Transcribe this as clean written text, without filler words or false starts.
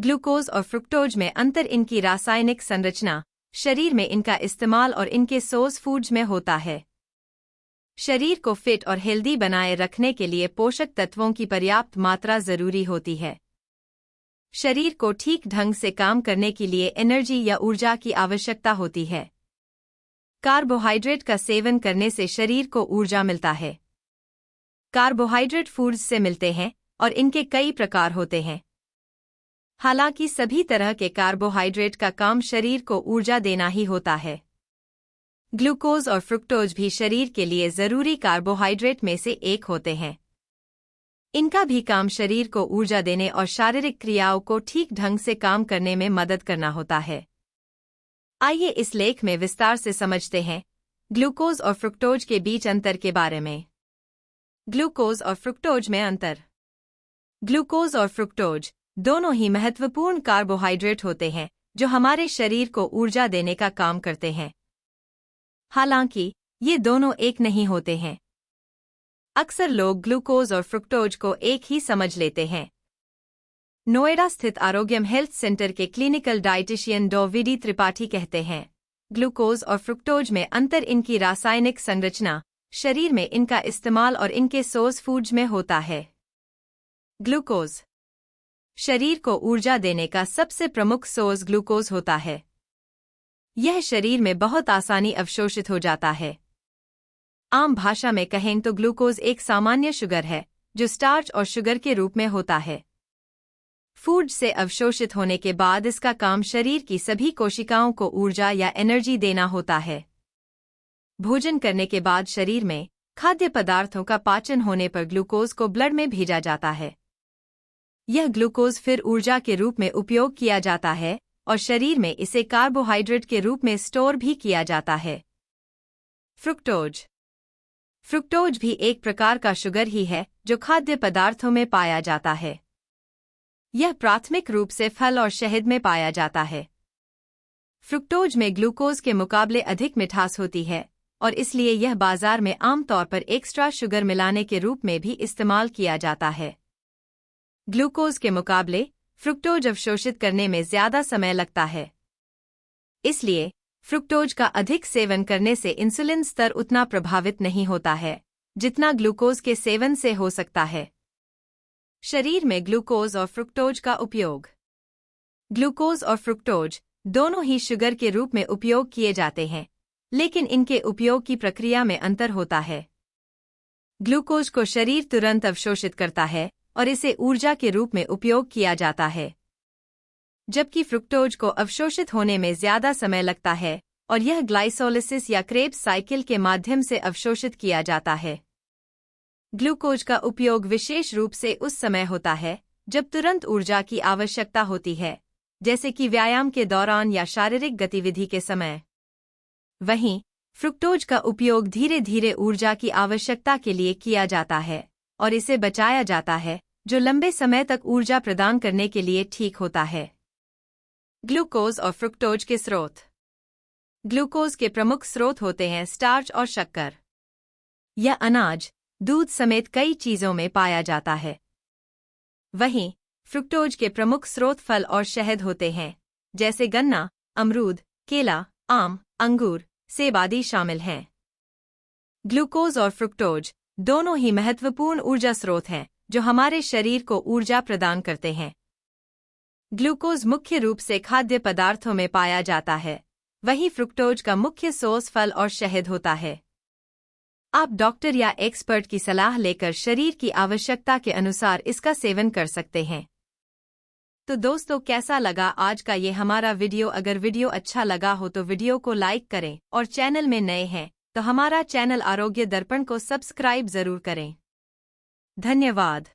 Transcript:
Glucose और fructose में अंतर इनकी रासायनिक संरचना, शरीर में इनका इस्तेमाल और इनके सोर्स फूड्स में होता है। शरीर को फिट और हेल्दी बनाए रखने के लिए पोषक तत्वों की पर्याप्त मात्रा जरूरी होती है। शरीर को ठीक ढंग से काम करने के लिए एनर्जी या ऊर्जा की आवश्यकता होती है। कार्बोहाइड्रेट का सेवन करने से शरीर को ऊर्जा मिलता है। कार्बोहाइड्रेट फूड्स से मिलते हैं और इनके कई प्रकार होते हैं। हालांकि सभी तरह के कार्बोहाइड्रेट का काम शरीर को ऊर्जा देना ही होता है। ग्लूकोज और फ्रुक्टोज भी शरीर के लिए जरूरी कार्बोहाइड्रेट में से एक होते हैं। इनका भी काम शरीर को ऊर्जा देने और शारीरिक क्रियाओं को ठीक ढंग से काम करने में मदद करना होता है। आइए इस लेख में विस्तार से समझते हैं ग्लूकोज और फ्रुक्टोज के बीच अंतर के बारे में। ग्लूकोज और फ्रुक्टोज में अंतर। ग्लूकोज और फ्रुक्टोज दोनों ही महत्वपूर्ण कार्बोहाइड्रेट होते हैं जो हमारे शरीर को ऊर्जा देने का काम करते हैं। हालांकि ये दोनों एक नहीं होते हैं। अक्सर लोग ग्लूकोज और फ्रुक्टोज को एक ही समझ लेते हैं। नोएडा स्थित आरोग्यम हेल्थ सेंटर के क्लिनिकल डाइटिशियन डॉ वीडी त्रिपाठी कहते हैं, ग्लूकोज और फ्रुक्टोज में अंतर इनकी रासायनिक संरचना, शरीर में इनका इस्तेमाल और इनके सोर्स फूड्स में होता है। ग्लूकोज शरीर को ऊर्जा देने का सबसे प्रमुख सोर्स ग्लूकोज होता है। यह शरीर में बहुत आसानी अवशोषित हो जाता है। आम भाषा में कहें तो ग्लूकोज एक सामान्य शुगर है जो स्टार्च और शुगर के रूप में होता है। फूड से अवशोषित होने के बाद इसका काम शरीर की सभी कोशिकाओं को ऊर्जा या एनर्जी देना होता है। भोजन करने के बाद शरीर में खाद्य पदार्थों का पाचन होने पर ग्लूकोज को ब्लड में भेजा जाता है। यह ग्लूकोज फिर ऊर्जा के रूप में उपयोग किया जाता है और शरीर में इसे कार्बोहाइड्रेट के रूप में स्टोर भी किया जाता है। फ्रुक्टोज फ्रुक्टोज भी एक प्रकार का शुगर ही है जो खाद्य पदार्थों में पाया जाता है। यह प्राथमिक रूप से फल और शहद में पाया जाता है। फ्रुक्टोज में ग्लूकोज के मुकाबले अधिक मिठास होती है और इसलिए यह बाजार में आमतौर पर एक्स्ट्रा शुगर मिलाने के रूप में भी इस्तेमाल किया जाता है। ग्लूकोज के मुकाबले फ्रुक्टोज अवशोषित करने में ज्यादा समय लगता है। इसलिए फ्रुक्टोज का अधिक सेवन करने से इंसुलिन स्तर उतना प्रभावित नहीं होता है जितना ग्लूकोज के सेवन से हो सकता है। शरीर में ग्लूकोज और फ्रुक्टोज का उपयोग। ग्लूकोज और फ्रुक्टोज दोनों ही शुगर के रूप में उपयोग किए जाते हैं, लेकिन इनके उपयोग की प्रक्रिया में अंतर होता है। ग्लूकोज को शरीर तुरंत अवशोषित करता है और इसे ऊर्जा के रूप में उपयोग किया जाता है, जबकि फ्रुक्टोज को अवशोषित होने में ज्यादा समय लगता है और यह ग्लाइसोलिसिस या क्रेब्स साइकिल के माध्यम से अवशोषित किया जाता है। ग्लूकोज का उपयोग विशेष रूप से उस समय होता है जब तुरंत ऊर्जा की आवश्यकता होती है, जैसे कि व्यायाम के दौरान या शारीरिक गतिविधि के समय। वहीं फ्रुक्टोज का उपयोग धीरे धीरे ऊर्जा की आवश्यकता के लिए किया जाता है और इसे बचाया जाता है, जो लंबे समय तक ऊर्जा प्रदान करने के लिए ठीक होता है। ग्लूकोज और फ्रुक्टोज के स्रोत। ग्लूकोज के प्रमुख स्रोत होते हैं स्टार्च और शक्कर। यह अनाज, दूध समेत कई चीजों में पाया जाता है। वहीं फ्रुक्टोज के प्रमुख स्रोत फल और शहद होते हैं, जैसे गन्ना, अमरूद, केला, आम, अंगूर, सेब आदि शामिल हैं। ग्लूकोज और फ्रुक्टोज दोनों ही महत्वपूर्ण ऊर्जा स्रोत हैं जो हमारे शरीर को ऊर्जा प्रदान करते हैं। ग्लूकोज मुख्य रूप से खाद्य पदार्थों में पाया जाता है, वहीं फ्रुक्टोज का मुख्य सोर्स फल और शहद होता है। आप डॉक्टर या एक्सपर्ट की सलाह लेकर शरीर की आवश्यकता के अनुसार इसका सेवन कर सकते हैं। तो दोस्तों, कैसा लगा आज का ये हमारा वीडियो? अगर वीडियो अच्छा लगा हो तो वीडियो को लाइक करें और चैनल में नए हैं तो हमारा चैनल आरोग्य दर्पण को सब्सक्राइब जरूर करें। धन्यवाद।